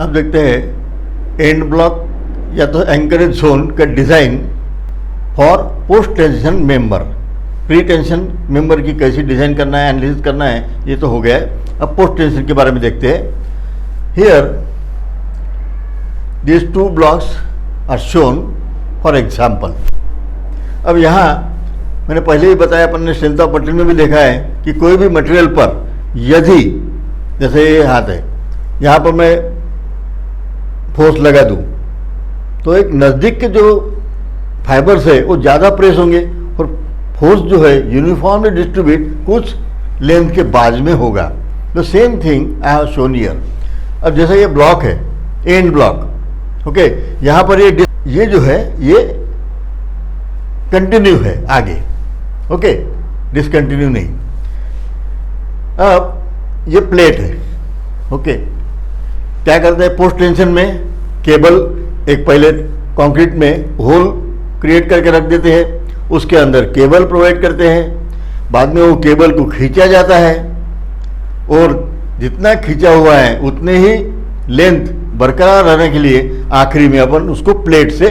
अब देखते हैं एंड ब्लॉक या तो एंकरेज जोन का design for post tension member. Pre tension member की कैसी डिज़ाइन करना है, एनालिसिस करना है, ये तो हो गया है। अब पोस्ट टेंशन के बारे में देखते हैं। Here this two blocks are shown for example. अब यहाँ मैंने पहले ही बताया, अपन ने स्ट्रेंथ ऑफ मटेरियल में भी देखा है कि कोई भी मटेरियल पर यदि जैसे ये हाथ है, यहाँ पर मैं फोर्स लगा दूँ तो एक नज़दीक के जो फाइबर्स है वो ज़्यादा प्रेस होंगे और फोर्स जो है यूनिफॉर्मली डिस्ट्रीब्यूट कुछ लेंथ के बाद में होगा। The same thing I have shown here. अब जैसे ये ब्लॉक है, एंड ब्लॉक, ओके, यहाँ पर ये जो है ये कंटिन्यू है आगे, ओके, डिसकंटिन्यू नहीं। अब ये प्लेट है, ओके, क्या करते हैं पोस्ट टेंशन में, केबल एक पहले कंक्रीट में होल क्रिएट करके रख देते हैं, उसके अंदर केबल प्रोवाइड करते हैं, बाद में वो केबल को खींचा जाता है और जितना खींचा हुआ है उतने ही लेंथ बरकरार रहने के लिए आखिरी में अपन उसको प्लेट से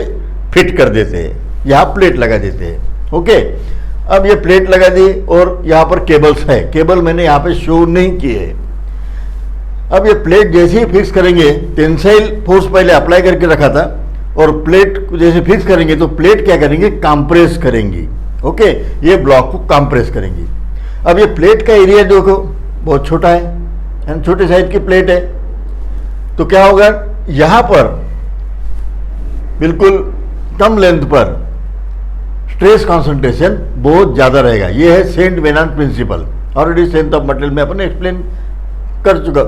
फिट कर देते हैं, यहाँ प्लेट लगा देते हैं, ओके। अब ये प्लेट लगा दी और यहाँ पर केबल्स है, केबल मैंने यहाँ पे शो नहीं किए है। अब ये प्लेट जैसे ही फिक्स करेंगे, टेंसाइल फोर्स पहले अप्लाई करके रखा था और प्लेट को जैसे फिक्स करेंगे तो प्लेट क्या करेंगे, कंप्रेस करेंगी, ओके, ये ब्लॉक को कंप्रेस करेंगी। अब ये प्लेट का एरिया देखो बहुत छोटा है, छोटे साइज की प्लेट है, तो क्या होगा, यहाँ पर बिल्कुल कम लेंथ पर स्ट्रेस कॉन्सेंट्रेशन बहुत ज़्यादा रहेगा। ये है saint Venant principle. Already strength of material में अपन एक्सप्लेन कर चुका,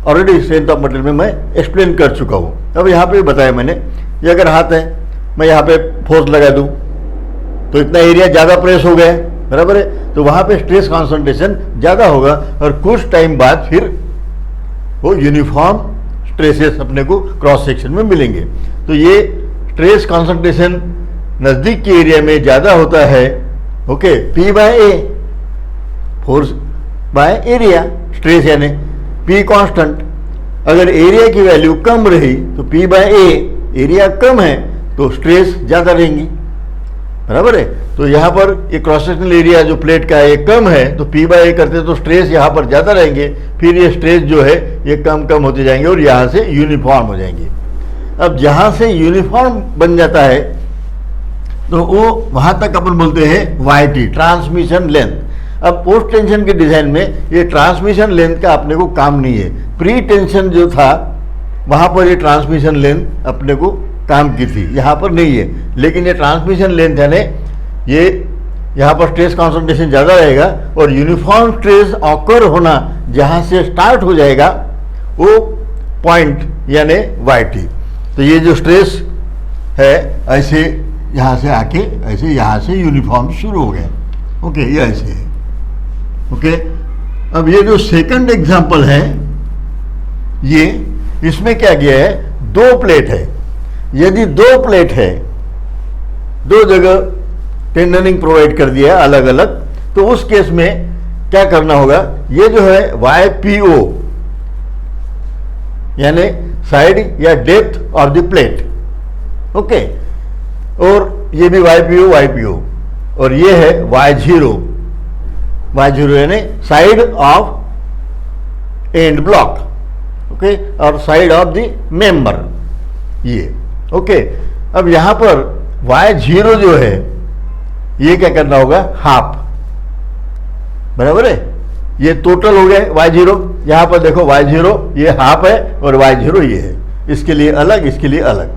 ऑलरेडी स्ट्रेंथ ऑफ मटेरियल में मैं एक्सप्लेन कर चुका हूँ। अब यहाँ पे बताया मैंने, ये अगर हाथ है, मैं यहाँ पे फोर्स लगा दूँ तो इतना एरिया ज़्यादा प्रेस हो गया, बराबर है, तो वहाँ पे स्ट्रेस कॉन्सेंट्रेशन ज़्यादा होगा और कुछ टाइम बाद फिर वो यूनिफॉर्म स्ट्रेसेस अपने को क्रॉस सेक्शन में मिलेंगे। तो ये स्ट्रेस कॉन्सेंट्रेशन नज़दीक के एरिया में ज़्यादा होता है, okay, P by A, force by area, stress यानी P कांस्टेंट। अगर एरिया की वैल्यू कम रही तो P बाय ए, एरिया कम है तो स्ट्रेस ज़्यादा रहेंगी, बराबर है। तो यहाँ पर ये क्रॉस सेक्शनल एरिया जो प्लेट का है ये कम है तो P बाय ए करते तो स्ट्रेस यहाँ पर ज़्यादा रहेंगे, फिर ये स्ट्रेस जो है ये कम कम होते जाएंगे और यहाँ से यूनिफॉर्म हो जाएंगे। अब जहाँ से यूनिफॉर्म बन जाता है तो वो वहाँ तक अपन बोलते हैं YT, ट्रांसमिशन लेंथ। अब पोस्ट टेंशन के डिज़ाइन में ये ट्रांसमिशन लेंथ का अपने को काम नहीं है। प्री टेंशन जो था वहाँ पर ये ट्रांसमिशन लेंथ अपने को काम की थी, यहाँ पर नहीं है। लेकिन ये ट्रांसमिशन लेंथ यानी ये यहाँ पर स्ट्रेस कॉन्सेंट्रेशन ज़्यादा रहेगा और यूनिफॉर्म स्ट्रेस ऑकर होना जहाँ से स्टार्ट हो जाएगा वो पॉइंट यानी YT। तो ये जो स्ट्रेस है ऐसे यहाँ से आके ऐसे यहाँ से यूनिफॉर्म शुरू हो गया, ओके, ये ऐसे है, ओके। अब ये जो सेकंड एग्जांपल है ये, इसमें क्या किया है, दो प्लेट है। यदि दो प्लेट है, दो जगह टेंडनिंग प्रोवाइड कर दिया अलग अलग, तो उस केस में क्या करना होगा, ये जो है YPO यानी साइड या depth of the plate, okay, और ये भी YPO और ये है Y0 यानी side of and block, okay, और साइड ऑफ द मेंबर, ये, ओके। अब यहाँ पर Y0 जो है ये क्या करना होगा, हाफ, बराबर है, ये टोटल हो गया Y0। यहाँ पर देखो Y0 ये हाफ है और Y0 ये है, इसके लिए अलग, इसके लिए अलग,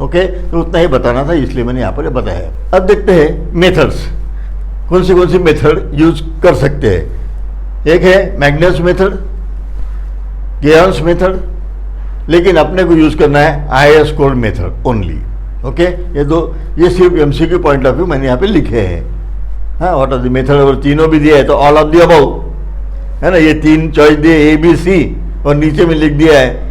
ओके। तो उतना ही बताना था इसलिए मैंने यहाँ पर बताया। अब देखते हैं मेथड्स, कौन सी मेथड यूज कर सकते हैं। एक है मैग्नस मेथड, गेयर्स मेथड, लेकिन अपने को यूज करना है IS code method only, okay. ये सिर्फ MCQ पॉइंट ऑफ व्यू मैंने यहाँ पे लिखे हैं, हाँ, व्हाट आर द मेथड, और तीनों भी दिया है तो ऑल ऑफ द अबव है ना, ये तीन चॉइस दिए ABC और नीचे में लिख दिया है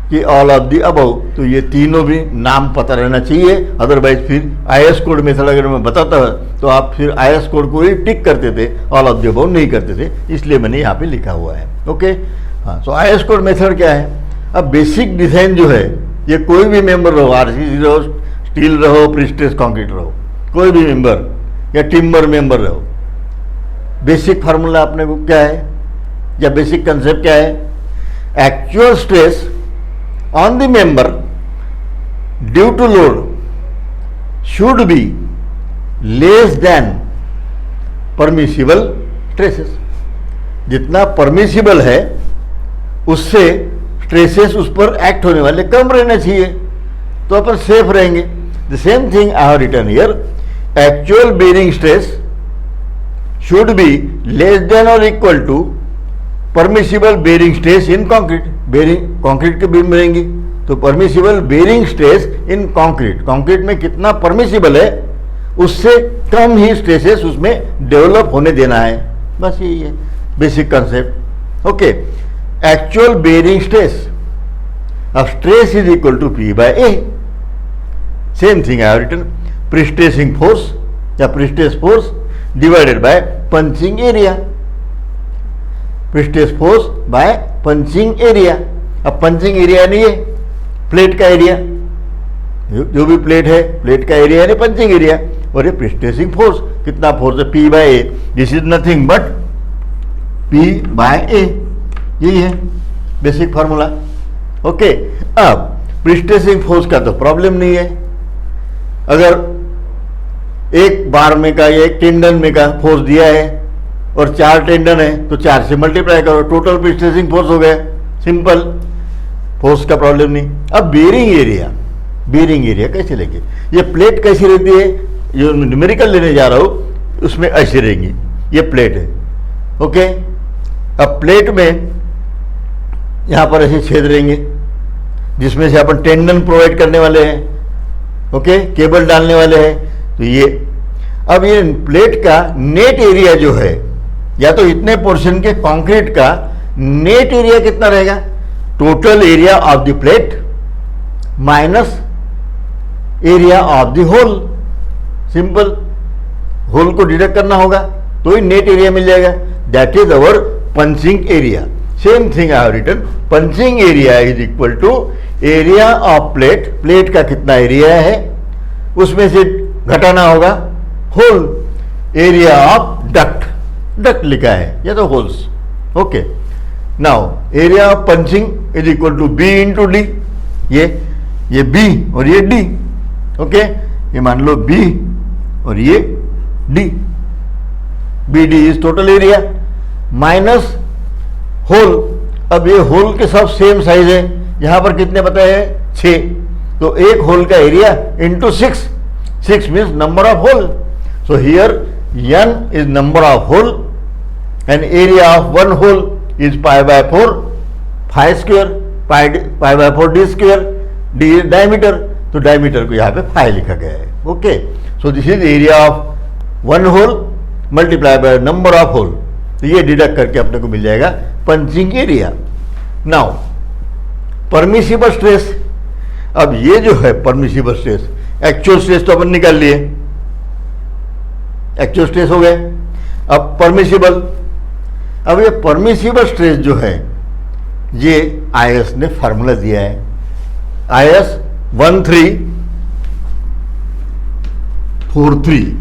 कि ऑल ऑफ द अबव, तो ये तीनों भी नाम पता रहना चाहिए। अदरवाइज फिर IS कोड मेथड अगर मैं बताता तो आप फिर IS कोड को ही टिक करते थे, ऑल ऑफ द अबव नहीं करते थे, इसलिए मैंने यहाँ पे लिखा हुआ है, ओके। हाँ, सो IS कोड मेथड क्या है, अब बेसिक डिजाइन जो है, ये कोई भी मेंबर रहो, आरसीसी रहो, स्टील रहो, प्रीस्ट्रेस कंक्रीट रहो, कोई भी मेंबर या टिम्बर मेंबर रहो, बेसिक फार्मूला अपने को क्या है या बेसिक कंसेप्ट क्या है? Actual stress on the member due to load should be less than permissible stresses. जितना परमिसिबल है उससे स्ट्रेसेस उस पर एक्ट होने वाले कम रहना चाहिए, तो अपन सेफ रहेंगे। The same thing I have written here, actual bearing stress should be less than और equal to permissible bearing stress in concrete. Bearing concrete के बीम रहेंगी तो permissible bearing stress in concrete, concrete में कितना permissible है उससे कम ही stresses उसमें develop होने देना है। बस यही है basic concept. Okay, actual bearing stress, अब stress is equal to P by A. Same thing I have written, prestressing force या prestress force divided by punching area, prestress force by punching area. अब punching area नहीं है plate का area, जो भी plate है plate का area यानी पंचिंग एरिया, और ये प्रीस्ट्रेसिंग फोर्स कितना फोर्स है? P by A. This is nothing but P by A, यही है बेसिक फार्मूला। ओके, अब प्रीस्ट्रेसिंग फोर्स का तो प्रॉब्लम नहीं है। अगर एक बार में का या एक टेंडन में का फोर्स दिया है और 4 टेंडन है तो 4 से मल्टीप्लाई करो, टोटल प्रीस्ट्रेसिंग फोर्स हो गया, सिंपल, फोर्स का प्रॉब्लम नहीं। अब बेरिंग एरिया, बेरिंग एरिया कैसे लेंगे? ये प्लेट कैसी रहती है, जो न्यूमेरिकल लेने जा रहा हूं उसमें ऐसी रहेंगी। ये प्लेट है, ओके। अब प्लेट में यहां पर ऐसे छेद रहेंगे जिसमें से अपन टेंडन प्रोवाइड करने वाले हैं, ओके, केबल डालने वाले हैं। तो ये अब ये प्लेट का नेट एरिया जो है, या तो इतने पोर्शन के कंक्रीट का नेट एरिया कितना रहेगा? Total area of the plate minus area of the hole. Simple, hole को डिडक्ट करना होगा तो ही नेट एरिया मिल जाएगा, that is our punching area. Same thing I have written, punching area is equal to area of plate, plate का कितना area है उसमें से घटाना होगा hole, area of duct, duct लिखा है या तो holes, okay. Now area of punching is equal to be into D, ये बी और ये डी, ओके। ये मान लो बी और ये D, B D is total area minus hole. अब ये होल के सब सेम साइज है, यहां पर कितने बताए हैं? 6, तो एक होल का area into 6, 6 means number of hole. So here n is number of hole and area of one hole is pi by 4, phi square, pi by 4 D square, D is diameter, तो diameter को यहाँ पे phi लिखा गया है, okay. So this is area of one hole multiply by number of hole, तो ये deduct करके अपने को मिल जाएगा punching area. Now permissible stress, अब ये जो है परमिसिबल स्ट्रेस, एक्चुअल स्ट्रेस तो अपन निकाल लिए, एक्चुअल स्ट्रेस हो गए। अब परमिसिबल, अब ये परमिसिबल स्ट्रेस जो है ये आईएस ने फार्मूला दिया है, आईएस 1343,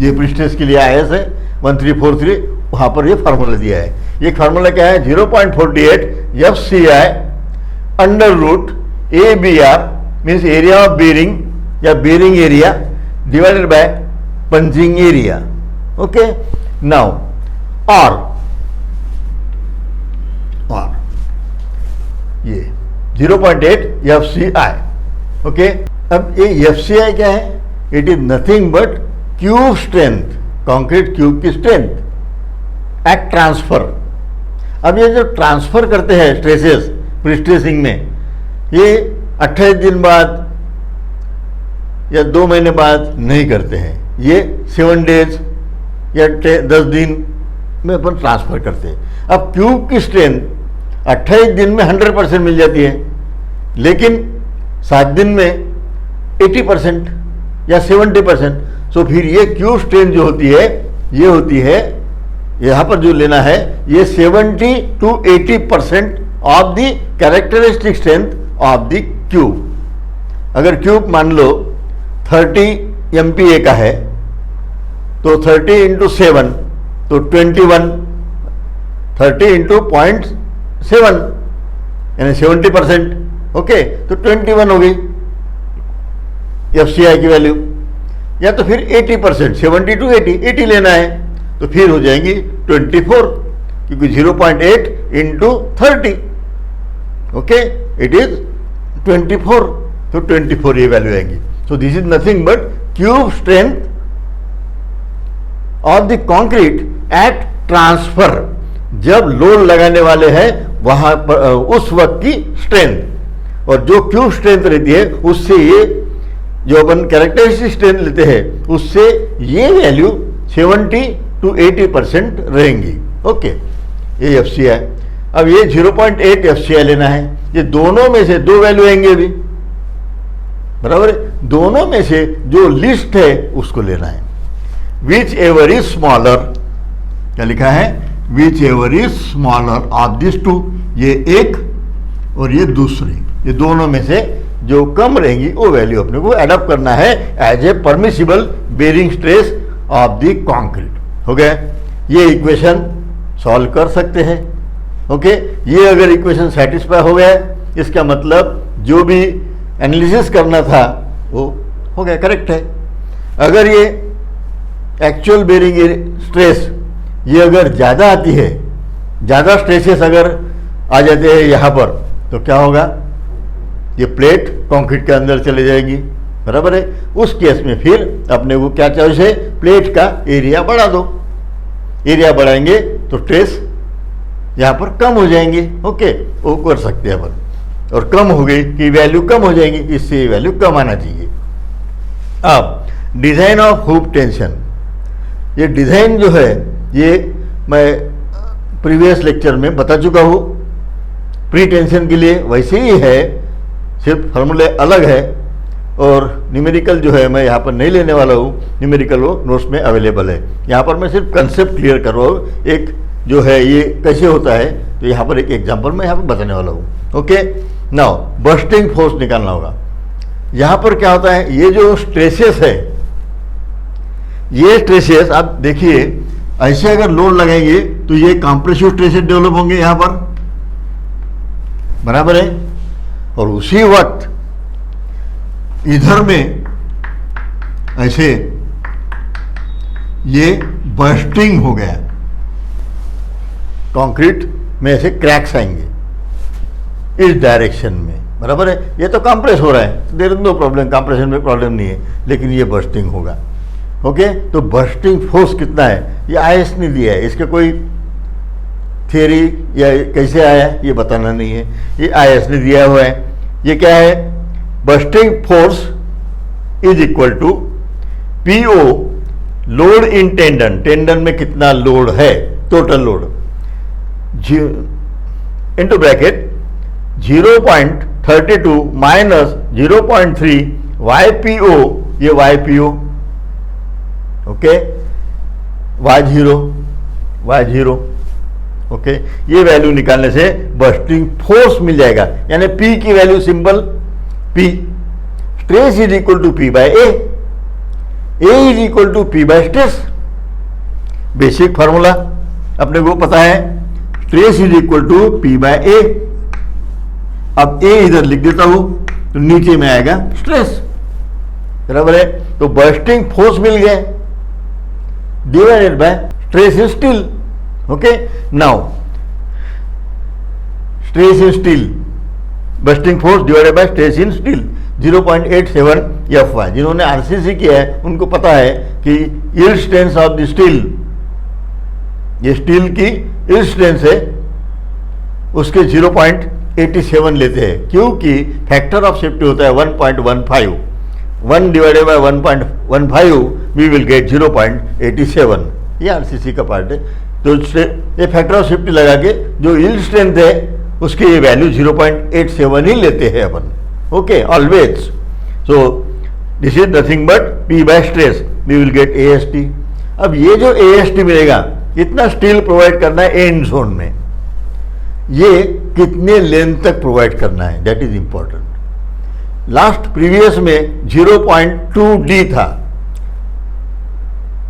ये प्रीस्ट्रेस के लिए आईएस है 1343, वहां पर ये फार्मूला दिया है। ये फार्मूला क्या है? 0.48 FCI under root ABR means area of bearing या bearing area divided by punching area, okay. Now और ये 0.8 FCI, ओके। अब ये FCI क्या है? It is nothing but cube strength, concrete cube की स्ट्रेंथ एट ट्रांसफर। अब ये जो ट्रांसफर करते हैं स्ट्रेसेस प्रीस्ट्रेसिंग में, ये 28 दिन बाद या 2 महीने बाद नहीं करते हैं, ये 7 डेज या 10 दिन में अपन ट्रांसफर करते हैं। अब क्यूब की स्ट्रेंथ 28 दिन में 100% मिल जाती है, लेकिन 7 दिन में 80% या 70%। सो फिर ये क्यूब स्ट्रेंथ जो होती है, ये होती है, यहाँ पर जो लेना है ये 70 to 80% of the characteristic strength of the cube. अगर क्यूब मान लो 30 MPa का है तो 30 इंटू 7 तो 21, 30 इंटू 0.7 यानी 70%। ओके, तो 21 हो गई FCI की वैल्यू। या तो फिर 80%, 70 टू 80 लेना है तो फिर हो जाएंगी 24, क्योंकि 0.8 इंटू 30, ओके, इट इज 24, तो 24 ये वैल्यू आएंगी। सो this is nothing but cube strength of the concrete eight transfer, जब लोड लगाने वाले हैं वहां पर उस वक्त की स्ट्रेंथ। और जो क्यूब स्ट्रेंथ रहती है उससे ये जो अपन कैरेक्टरिस्टिक स्ट्रेंथ लेते हैं उससे ये वैल्यू 70 to 80% रहेंगी। ओके, ये FCI। अब ये 0.8 FCI लेना है। ये दोनों में से दो वैल्यू आएंगे अभी, बराबर है। दोनों में से जो लिस्ट है उसको लेना है। विच एवर इज स्मॉलर, क्या लिखा है, whichever is smaller of this two, ये एक और ये दूसरी, ये दोनों में से जो कम रहेंगी वो वैल्यू अपने को एडप्ट करना है as a permissible bearing stress of the concrete. हो गया, ये इक्वेशन सॉल्व कर सकते हैं। ओके, ये अगर इक्वेशन सेटिस्फाई हो गया इसका मतलब जो भी एनालिसिस करना था वो हो गया, करेक्ट है। अगर ये एक्चुअल बेरिंग स्ट्रेस ये अगर ज़्यादा आती है, ज़्यादा स्ट्रेसेस अगर आ जाते हैं यहाँ पर, तो क्या होगा, ये प्लेट कंक्रीट के अंदर चले जाएगी, बराबर है। उस केस में फिर अपने को क्या चॉइस है, प्लेट का एरिया बढ़ा दो। एरिया बढ़ाएंगे तो स्ट्रेस यहाँ पर कम हो जाएंगे। ओके, वो कर सकते हैं अपन, और कम हो गई कि वैल्यू कम हो जाएंगी, इससे ये वैल्यू कम आना चाहिए। अब डिज़ाइन ऑफ हुप टेंशन, ये डिज़ाइन जो है ये मैं प्रीवियस लेक्चर में बता चुका हूँ। प्री टेंशन के लिए वैसे ही है, सिर्फ फार्मूले अलग है, और न्यूमेरिकल जो है मैं यहाँ पर नहीं लेने वाला हूँ। न्यूमेरिकल वो नोट्स में अवेलेबल है। यहाँ पर मैं सिर्फ कंसेप्ट क्लियर कर रहा हूँ, एक जो है ये कैसे होता है, तो यहाँ पर एक एग्जांपल मैं यहाँ पर बताने वाला हूँ। ओके, नाउ बर्स्टिंग फोर्स निकालना होगा। यहाँ पर क्या होता है, ये जो स्ट्रेसेस है, ये स्ट्रेसेस आप देखिए, ऐसे अगर लोड लगाएंगे तो ये कंप्रेसिव स्ट्रेसेस डेवलप होंगे यहाँ पर, बराबर है। और उसी वक्त इधर में ऐसे ये बर्स्टिंग हो गया, कंक्रीट में ऐसे क्रैक्स आएंगे इस डायरेक्शन में, बराबर है। ये तो कंप्रेस हो रहा है, there is no problem, compression में प्रॉब्लम नहीं है, लेकिन ये बर्स्टिंग होगा। ओके, तो बर्स्टिंग फोर्स कितना है ये IS ने दिया है, इसका कोई थियरी या कैसे आया ये बताना नहीं है, ये IS ने दिया हुआ है। ये क्या है, bursting force is equal to PO load in tendon, tendon में कितना लोड है, total load, into bracket 0.32 minus 0.3 YPO, ये YPO, ओके, Y0, ओके, ये वैल्यू निकालने से बर्स्टिंग फोर्स मिल जाएगा। यानी P की value simple P, stress is equal to P by A, A is equal to P by stress. Basic formula अपने को पता है, stress is equal to P by A। अब A इधर लिख देता हूं तो नीचे में आएगा स्ट्रेस, बराबर है। तो बर्स्टिंग फोर्स मिल गया divided by stress in steel. Okay, now stress in steel, bursting force divided bye stress in steel 0.87 FY। जिन्होंने RCC किया है उनको पता है कि yield strength of the steel, ये स्टील की यील्ड स्ट्रेंथ है, उसके 0.87 लेते हैं, क्योंकि फैक्टर ऑफ सेफ्टी होता है 1.15, 1 divided by 1.15 we will get 0.87। ये RCC का पार्ट है। तो ये फैक्टर ऑफ सेफ्टी लगा के जो यील्ड स्ट्रेंथ है उसकी ये वैल्यू 0.87 ही लेते हैं अपन। Okay, always. So this is nothing but P by stress, we will get AST। अब ये जो AST मिलेगा, इतना स्टील प्रोवाइड करना है एंड जोन में। ये कितने लेंथ तक प्रोवाइड करना है, that is important. Last previous में 0.2D था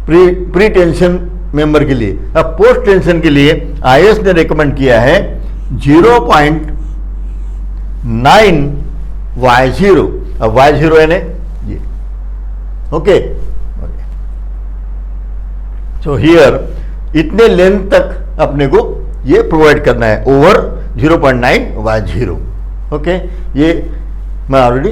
प्री टेंशन मेंबर के लिए। अब पोस्ट टेंशन के लिए IAS ने रेकमेंड किया है 0.9Y0। अब Y0 है ये, ओके। सो हियर इतने लेंथ तक अपने को ये प्रोवाइड करना है ओवर 0.9Y0, ओके। ये मैं ऑलरेडी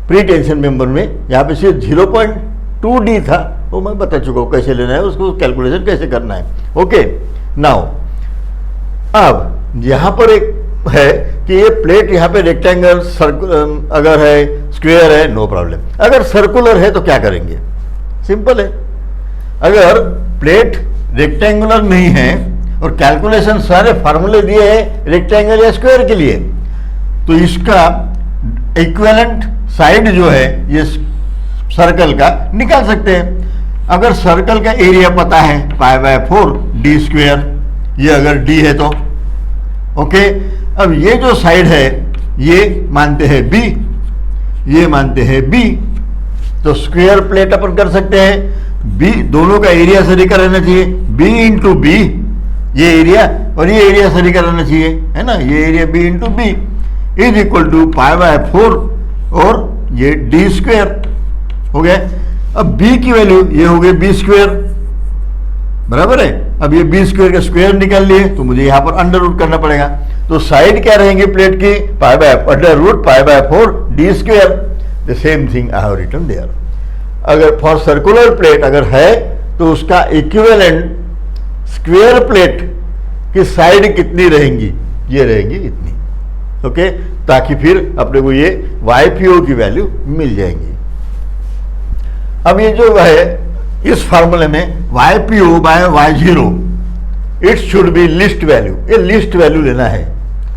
प्री टेंशन मेंबर में यहाँ पे सिर्फ 0.2D था, वो मैं बता चुका हूँ कैसे लेना है, उसको कैलकुलेशन कैसे करना है, ओके। नाउ अब यहाँ पर एक है कि ये प्लेट यहाँ पे रेक्टेंगल अगर है, स्क्वायर है, नो प्रॉब्लम। अगर सर्कुलर है तो क्या करेंगे, सिंपल है। अगर प्लेट रेक्टेंगुलर नहीं है और कैलकुलेशन सारे फार्मूले दिए हैं रेक्टेंगल या स्क्वायर के लिए, तो इसका इक्विवेलेंट साइड जो है ये सर्कल का निकाल सकते हैं। अगर सर्कल का एरिया पता है π/4D², ये अगर D है तो ओके। अब ये जो साइड है ये मानते हैं B, ये मानते हैं B, तो स्क्वायर प्लेट अपन कर सकते हैं। B दोनों का एरिया सरीका रहना चाहिए, B इंटू B, ये एरिया और ये एरिया सरीका रहना चाहिए, है ना। ये area B into B is equal to π/4 और ये D² हो गया। अब B की वैल्यू ये हो गई B², बराबर है। अब ये B² का स्क्वायर निकाल लिए तो मुझे यहाँ पर अंडर रूट करना पड़ेगा, तो साइड क्या रहेंगे प्लेट की, π/√π/4D²। The same thing I have written there. अगर फॉर सर्कुलर प्लेट अगर है तो उसका इक्विवेलेंट स्क्वायर प्लेट की साइड कितनी रहेंगी, ये रहेंगी इतनी, ओके। ताकि फिर अपने को ये YPO की वैल्यू मिल जाएंगी। अब ये जो है इस फार्मूले में YPO/Y0 it should be least value, ये लिस्ट वैल्यू लेना है,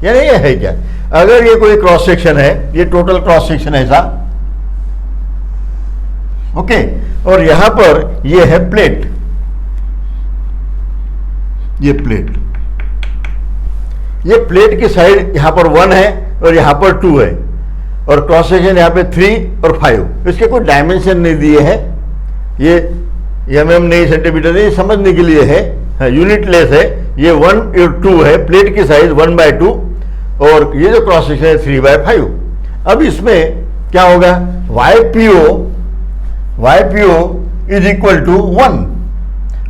यानी ये है क्या, अगर ये कोई क्रॉस सेक्शन है, ये टोटल क्रॉस सेक्शन है ऐसा, ओके। और यहां पर ये है प्लेट, ये प्लेट, ये प्लेट की साइड यहां पर 1 है और यहां पर 2 है और क्रॉस सेक्शन यहां पे 3 और 5। इसके कोई डायमेंशन नहीं दिए हैं, ये mm नहीं सेंटीमीटर नहीं, समझने के लिए है, यूनिट लेस है। ये 1 और 2 है, प्लेट की साइज 1/2 और ये जो क्रॉस सेक्शन है 3/5। अब इसमें क्या होगा, YPO इज इक्वल टू 1।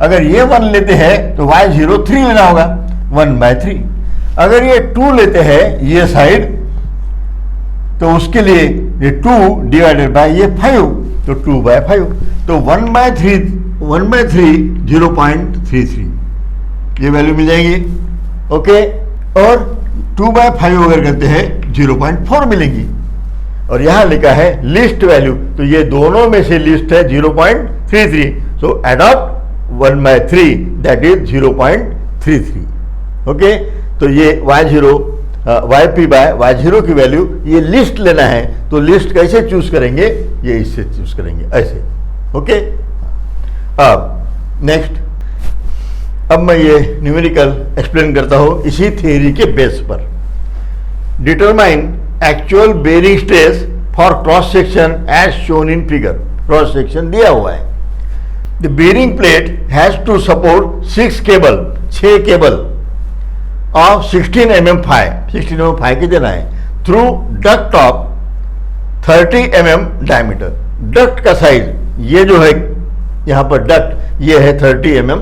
अगर ये 1 लेते हैं तो Y0 3 लेना होगा, 1/3। अगर ये 2 लेते हैं ये साइड, तो उसके लिए ये 2 डिवाइडेड बाय ये 5, तो 2/5, तो 1/3 0.33 ये वैल्यू मिल जाएगी, ओके। और 2/5 अगर करते हैं 0.4 मिलेगी। और यहां लिखा है लिस्ट वैल्यू, तो ये दोनों में से लिस्ट है 0.33, सो एडॉप्ट 1/3 दैट इज 0.33, ओके। तो ये YP/Y0 की वैल्यू ये लिस्ट लेना है, तो लिस्ट कैसे चूज करेंगे, ये इससे चूज करेंगे ऐसे, ओके। अब नेक्स्ट, अब मैं ये न्यूमेरिकल एक्सप्लेन करता हूं इसी थ्योरी के बेस पर। Determine actual bearing stress for cross section as shown in figure. Cross section दिया हुआ है। The bearing plate has to support 6 cable of 16 mm phi की देना है through duct of 30 mm diameter. Duct का size ये जो है यहां पर डक्ट ये है 30 mm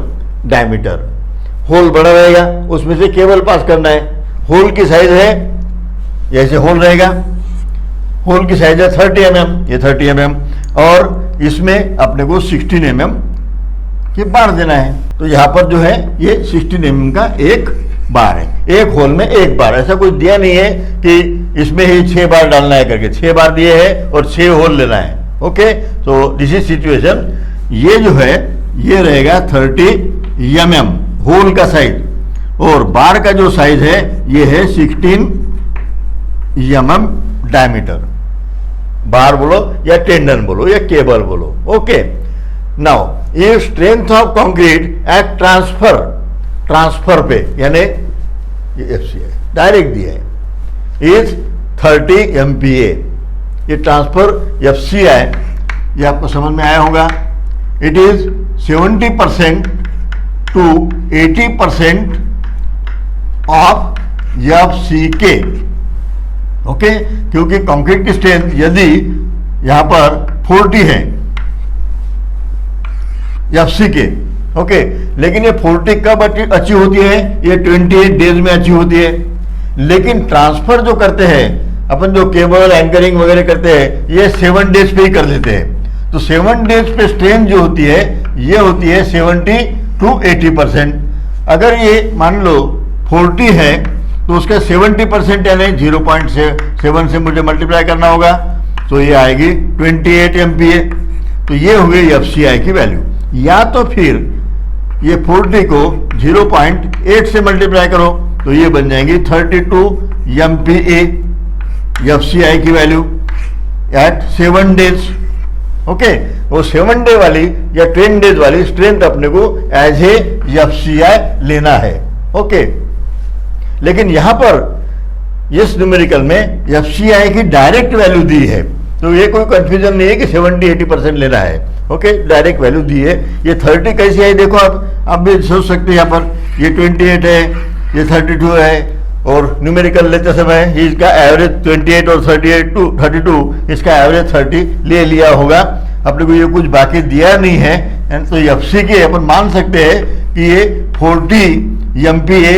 डायमीटर। होल बड़ा रहेगा, उसमें से केबल पास करना है। होल की साइज है, जैसे होल रहेगा, होल की साइज है 30 mm, ये 30 mm, और इसमें अपने को 16 mm की बार देना है। तो यहां पर जो है ये 16 mm का एक बार है, एक होल में एक बार। ऐसा कुछ दिया नहीं है कि इसमें ही 6 बार डालना है करके, 6 बार दिए हैं और 6 होल लेना है, ओके। तो दिस इज सिचुएशन। ये जो है ये रहेगा 30 mm होल का साइज, और बार का जो साइज है ये है 16 mm डायमीटर। बार बोलो या टेंडन बोलो या केबल बोलो, ओके। नाउ ये strength of concrete eight transfer पे, यानी ये FCI डायरेक्ट दिया है, इज 30 MPa। ये ट्रांसफर FCI ये आपको समझ में आया होगा। It is 70% to 80% of FCK। Okay, क्योंकि कंक्रीट की स्ट्रेंथ यदि यहां पर 40 है FCK, ओके, लेकिन ये 40 कब अचीव होती है? ये 28 डेज में अचीव होती है। लेकिन ट्रांसफर जो करते हैं अपन, जो केबल एंकरिंग वगैरह करते हैं, ये 7 डेज पे ही कर लेते हैं। तो 7 डेज पे स्ट्रेंथ जो होती है ये होती है 70 to 80%। अगर ये मान लो 40 है तो उसका 70% यानी 0.7 से मुझे मल्टीप्लाई करना होगा, तो ये आएगी 28 MPa। तो ये हो गई FCI की वैल्यू। या तो फिर ये 40 को 0.8 से मल्टीप्लाई करो तो ये बन जाएंगी 32 MPa FCI की वैल्यू एट 7 डेज। ओके, वो 7 डे वाली या 10 डेज वाली स्ट्रेंथ अपने को एज ए FCI लेना है। ओके, लेकिन यहां पर इस न्यूमेरिकल में FCI की डायरेक्ट वैल्यू दी है, तो ये कोई कंफ्यूजन नहीं है कि 70-80% लेना है। ओके, डायरेक्ट वैल्यू दी है। ये 30 कैसी है देखो, आप भी सोच सकते हैं। यहाँ पर ये 28 है, ये 32 है, और न्यूमेरिकल लेते समय इसका एवरेज 28 और 32 इसका एवरेज 30 ले लिया होगा। अपने को ये कुछ बाकी दिया नहीं है, तो FCK अपन मान सकते हैं कि ये 40 MPa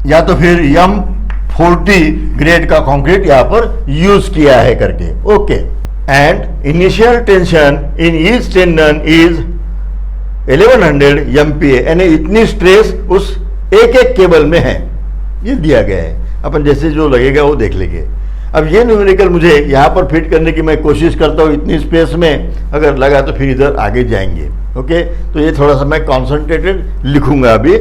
या तो फिर M40 ग्रेड का कंक्रीट यहाँ पर यूज किया है करके। Okay, and initial tension in each tendon is 1100 MPa, यानी इतनी स्ट्रेस उस एक केबल में है, ये दिया गया है। अपन जैसे जो लगेगा वो देख लेंगे। अब ये न्यूमेरिकल मुझे यहाँ पर फिट करने की मैं कोशिश करता हूँ इतनी स्पेस में, अगर लगा तो फिर इधर आगे जाएंगे। ओके, तो ये थोड़ा सा मैं कॉन्सेंट्रेटेड लिखूंगा अभी।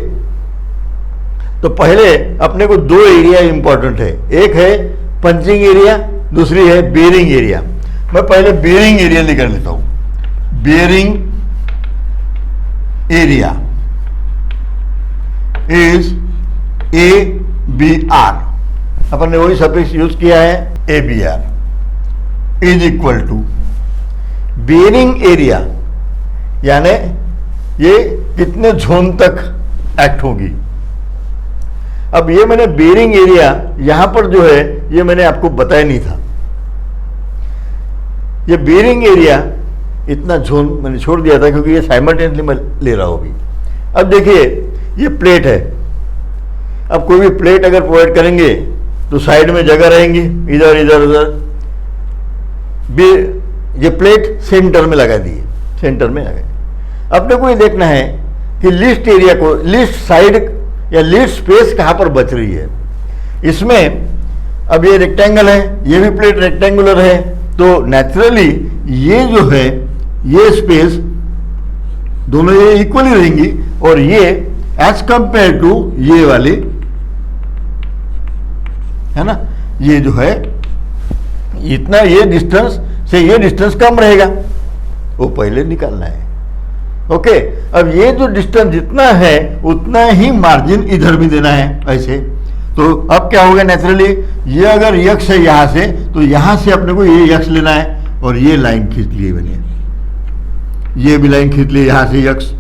तो पहले अपने को 2 एरिया इंपॉर्टेंट है, एक है पंचिंग एरिया, दूसरी है बेरिंग एरिया। मैं पहले बेरिंग एरिया निकाल लेता हूं। बेरिंग एरिया इज ABR, अपन ने वही सफिक्स यूज किया है ABR, is equal to bearing area, यानी ये कितने जोन तक एक्ट होगी। अब ये मैंने बेरिंग एरिया यहां पर जो है ये मैंने आपको बताया नहीं था। ये बेरिंग एरिया इतना जोन मैंने छोड़ दिया था क्योंकि ये साइमल्टेनियसली मैं ले रहा हूं अभी। अब देखिए ये प्लेट है। अब कोई भी प्लेट अगर प्रोवाइड करेंगे तो साइड में जगह रहेंगी, इधर इधर उधर। ये प्लेट सेंटर में लगा दी है, सेंटर में लगा। अपने को ये देखना है कि लिस्ट एरिया को, लिस्ट साइड या लिस्ट स्पेस कहां पर बच रही है। इसमें अब ये रेक्टेंगल है, ये भी प्लेट रेक्टेंगुलर है, तो नेचुरली ये जो है ये स्पेस दोनों ये इक्वली रहेंगी, और ये एज कंपेयर टू ये वाली है ना, ये जो है इतना ये डिस्टेंस से ये डिस्टेंस कम रहेगा, वो पहले निकालना है। ओके, अब ये जो डिस्टेंस जितना है उतना ही मार्जिन इधर भी देना है ऐसे। तो अब क्या होगा, नेचुरली ये अगर यक्स है यहां से, तो यहां से अपने को ये यक्स लेना है, और ये लाइन खींच ली बनी, ये भी लाइन खींच ली यहां से यक्स।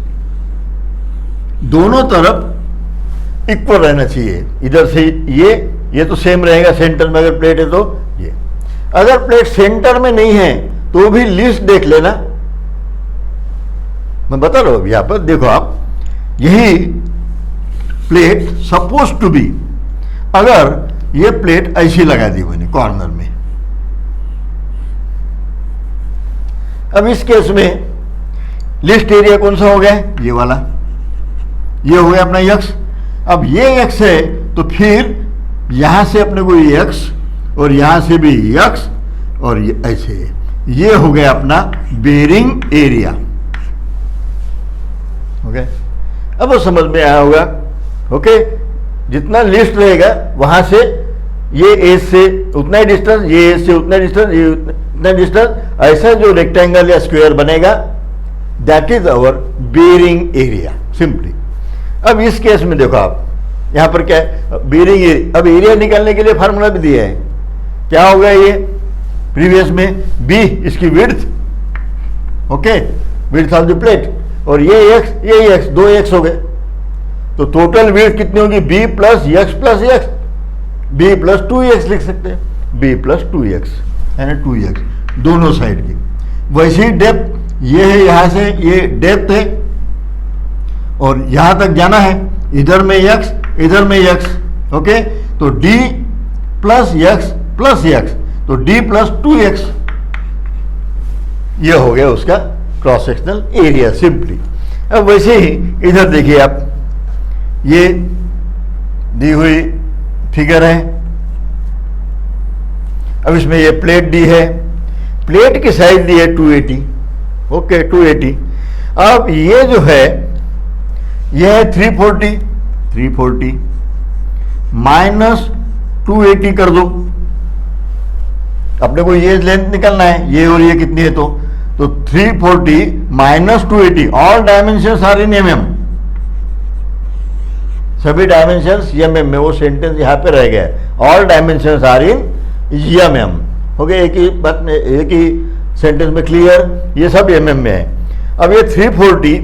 दोनों तरफ इक्वल रहना चाहिए। इधर से ये तो सेम रहेगा, सेंटर में अगर प्लेट है तो ये। अगर प्लेट सेंटर में नहीं है तो भी लिस्ट देख लेना, मैं बता रहा हूं यहां पर देखो आप, यही प्लेट सपोज टू बी, अगर ये प्लेट ऐसी लगा दी मैंने कॉर्नर में। अब इस केस में लिस्ट एरिया कौन सा हो गया, ये वाला, ये हो गया अपना यक्स। अब ये यक्स है तो फिर यहां से अपने को ये यक्स, और यहां से भी यक्स, और ये ऐसे, ये हो गया अपना बेरिंग एरिया। ओके, अब वो समझ में आया होगा। ओके, जितना लिस्ट रहेगा वहां से ये एज से उतना ही डिस्टेंस, ये एज से उतना डिस्टेंस, ये उतना डिस्टेंस, ऐसा जो रेक्टेंगल या स्क्वायर बनेगा that is our bearing area simply. अब इस केस में देखो आप, यहाँ पर क्या है, बेरिंग एरिया। अब एरिया निकालने के लिए फार्मूला भी दिया है, क्या होगा ये प्रीवियस में, बी इसकी width, okay, width of the plate, और ये एक्स, दो एक्स हो गए, तो टोटल विड्थ कितनी होगी, B plus X, B plus 2x लिख सकते हैं, बी प्लस 2x यानी 2x दोनों साइड की। वैसे ही डेप्थ ये है, यहां से ये डेप्थ है और यहां तक जाना है, इधर में x इधर में x, ओके, तो d प्लस x, तो d प्लस 2x, ये हो गया उसका क्रॉस सेक्शनल एरिया सिंपली। अब वैसे ही इधर देखिए आप, ये दी हुई फिगर है, अब इसमें ये प्लेट दी है, प्लेट की साइज दी है 280, ओके 280। अब ये जो है ये है 340 माइनस 280 कर दो, अपने को ये लेंथ निकालना है, ये और ये कितनी है, तो 340 minus 280, all dimensions are in mm, सभी डायमेंशंस mm में, वो सेंटेंस यहाँ पे रह गया है, all dimensions are in mm, हो गया, एक ही बात में, एक ही सेंटेंस में क्लियर, ये सब mm में है। अब ये 340,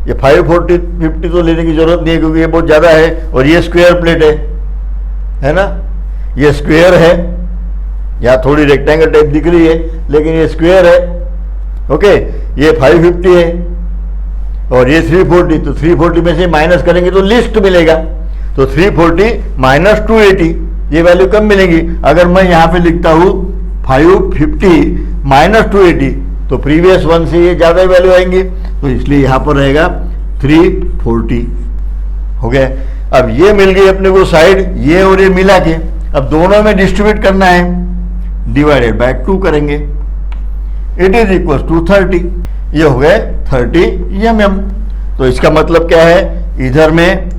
ये 540 50 तो लेने की जरूरत नहीं है क्योंकि ये बहुत ज्यादा है, और ये स्क्वायर प्लेट है ना, ये स्क्वायर है, यहाँ थोड़ी रेक्टेंगल टाइप दिख रही है लेकिन ये स्क्वायर है, ओके, ये 550 है और ये 340, तो 340 में से माइनस करेंगे तो लिस्ट मिलेगा, तो 340 माइनस 280, ये वैल्यू कम मिलेगी। अगर मैं यहाँ पे लिखता हूँ 550 माइनस 280, तो प्रीवियस वन से ये ज्यादा वैल्यू आएंगी, तो इसलिए यहाँ पर रहेगा 340, हो गया। अब ये मिल गई अपने को साइड, ये और ये मिला के, अब दोनों में डिस्ट्रीब्यूट करना है, डिवाइडेड बाय 2 करेंगे, इट इज इक्वल टू 30, ये हो गए 30 mm। तो इसका मतलब क्या है, इधर में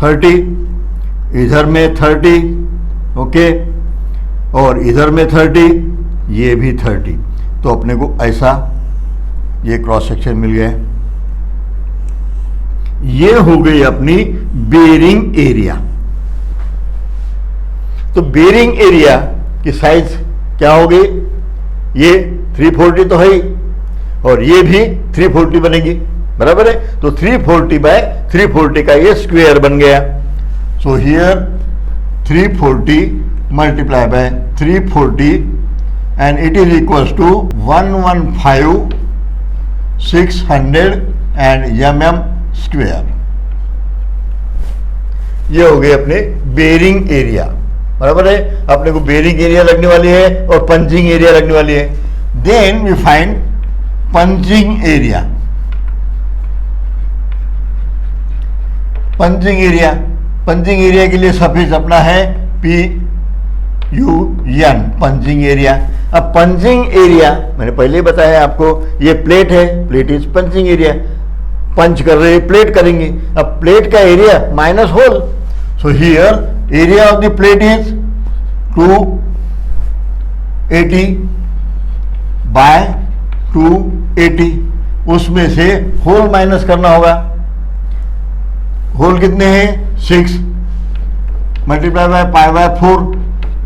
30, इधर में 30, ओके, और इधर में 30, ये भी 30, तो अपने को ऐसा ये क्रॉस सेक्शन मिल गया। ये हो गई अपनी बेरिंग एरिया। तो बेरिंग एरिया की साइज क्या हो गई, ये 340 तो है ही, और ये भी 340 बनेगी, बराबर है, तो 340 बाय 340 का ये स्क्वायर बन गया। So here 340 multiply by 340 and it is equals to 115,600 and mm square. ये हो गई अपने बेरिंग एरिया, बराबर है, अपने को बेरिंग एरिया लगने वाली है और पंचिंग एरिया लगने वाली है। Then we find punching area. Punching area, punching area के लिए सफिक्स अपना है PUN, पंचिंग एरिया। अब पंचिंग एरिया मैंने पहले ही बताया आपको, ये प्लेट है, plate is punching area, punch कर रहे प्लेट करेंगे, अब प्लेट का area minus hole, so here area of the plate is 280 by 280, उसमें से होल माइनस करना होगा, होल कितने हैं 6 multiply by pi by 4,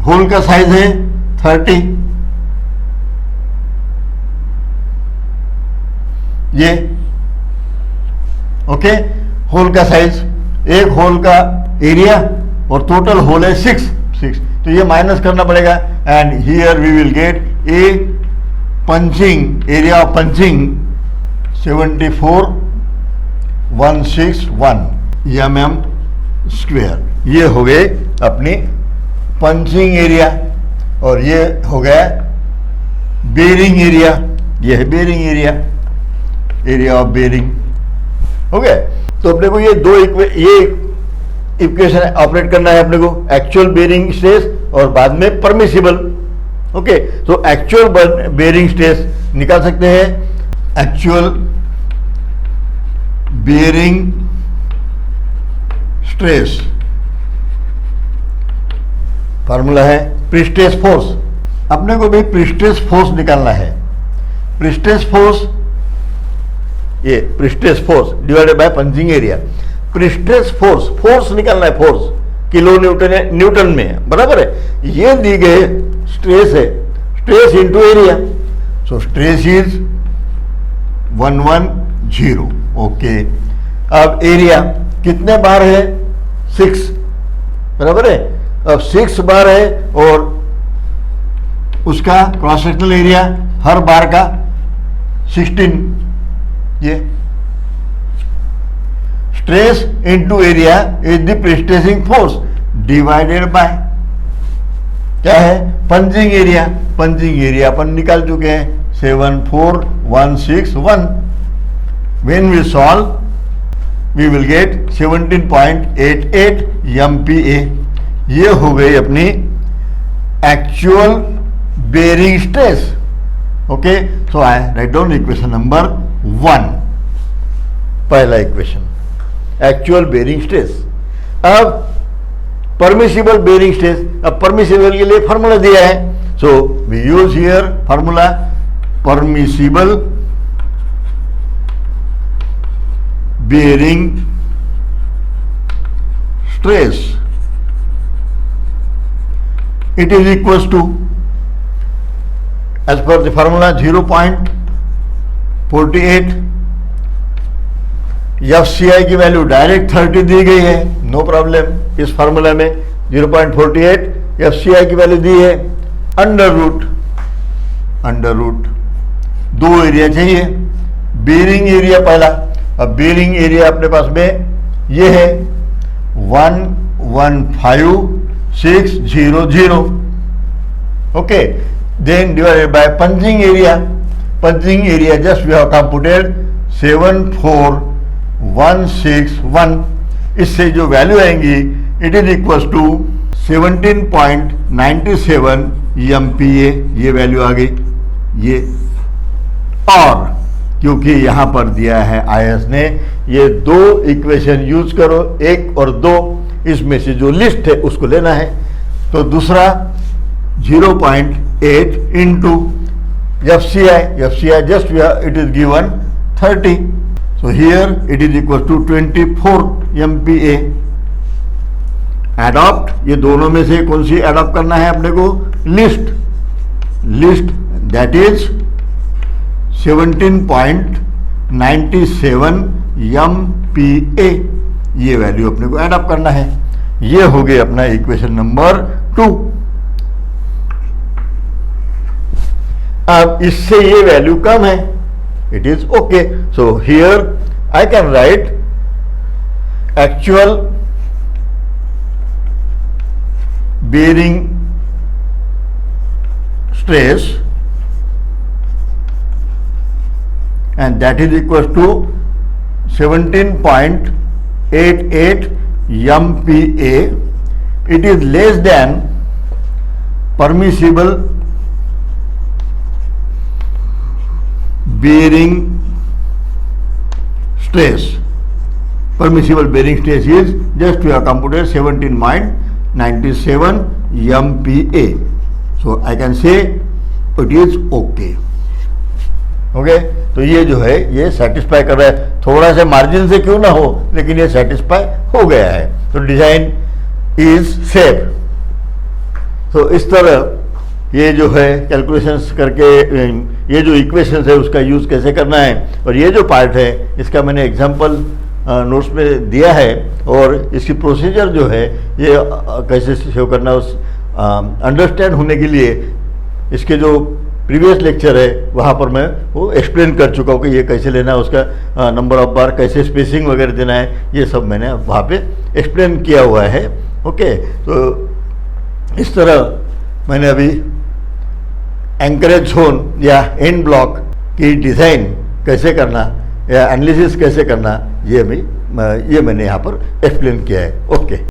hole का साइज है 30, ये ओके, होल का साइज, एक होल का एरिया और टोटल होल है 6, तो ये माइनस करना पड़ेगा, and here we will get a punching area of punching 74,161 mm square. ये हो गए अपनी पंचिंग एरिया, और ये हो गया बेरिंग एरिया, ये है bearing area, area of bearing, हो गया। तो अपने को ये दो ये इक्वेशन ऑपरेट करना है अपने को, एक्चुअल बेरिंग स्ट्रेस और बाद में परमिसिबल, ओके। तो एक्चुअल बेरिंग स्ट्रेस निकाल सकते हैं, एक्चुअल बेरिंग स्ट्रेस फार्मूला है प्रिस्ट्रेस फोर्स। अपने को भी प्रिस्ट्रेस फोर्स निकालना है, प्रिस्ट्रेस फोर्स, ये prestress force divided by punching area. Prestress force, force निकालना है, फोर्स किलो न्यूटन है, न्यूटन में है, बराबर है। ये दी गई स्ट्रेस है, stress into area, so stress is 110, okay. अब एरिया कितने बार है, 6, बराबर है। अब 6 बार है और उसका क्रॉस सेक्शनल एरिया हर बार का 16, ये stress into area is the prestressing force divided bye क्या है, पंजिंग एरिया। पंजिंग एरिया अपन निकाल चुके हैं 74161। When we solve we will get 17.88 MPa। ये हो गई अपनी actual bearing stress, okay. So I write down equation number 1, पहला इक्वेशन एक्चुअल बेरिंग स्ट्रेस। अब परमिसिबल बेरिंग स्ट्रेस, अब परमिसिबल के लिए फॉर्मूला दिया है, so we use here formula permissible bearing stress, it is equals to, as per the formula, 0.48। FCI की value direct 30 दी गई है, नो प्रॉब्लम। इस फार्मूला में 0.48 FCI की वैल्यू दी है। अंडर रूट 2 एरिया चाहिए। बेरिंग एरिया पहला, अब बेरिंग एरिया अपने पास में ये है 115,600, okay. Then divided by punching area, punching area just we have computed 74161। इससे जो वैल्यू आएंगी it is equals to 17.97 MPa, ये वैल्यू आ गई ये। और क्योंकि यहां पर दिया है IS ने, ये 2 इक्वेशन यूज करो, 1 और 2, इसमें से जो लिस्ट है उसको लेना है। तो दूसरा 0.8 into FCI just it is given 30, so here it is equal to 24 MPa। Adopt, ये दोनों में से कौन सी एडॉप्ट करना है अपने को, लिस्ट दैट इज 17.97 MPa, ये वैल्यू अपने को एडॉप्ट करना है। ये हो गई अपना इक्वेशन नंबर 2। अब इससे ये वैल्यू कम है, it is okay. So here I can write actual bearing stress and that is equal to 17.88 MPa. It is less than permissible bearing stress. Permissible bearing stress is just we have computed 17.97 MPa. So I can say it is okay. Okay, तो ये जो है ये satisfy कर रहा है, थोड़ा सा मार्जिन से क्यों ना हो, लेकिन ये सेटिस्फाई हो गया है। तो डिजाइन इज सेफ। तो इस तरह ये जो है कैलकुलेशंस करके ये जो इक्वेशंस है उसका यूज कैसे करना है, और ये जो पार्ट है इसका मैंने एग्जांपल नोट्स में दिया है, और इसकी प्रोसीजर जो है ये कैसे सेव करना उस अंडरस्टैंड होने के लिए इसके जो प्रीवियस लेक्चर है वहाँ पर मैं वो एक्सप्लेन कर चुका हूँ कि ये कैसे लेना है, उसका नंबर ऑफ बार कैसे स्पेसिंग वगैरह देना है, ये सब मैंने वहाँ पे एक्सप्लेन किया हुआ है। ओके, तो इस तरह मैंने अभी एंकरेज जोन या एंड ब्लॉक की डिज़ाइन कैसे करना या एनालिसिस कैसे करना ये मैंने यहाँ पर एक्सप्लेन किया है। ओके।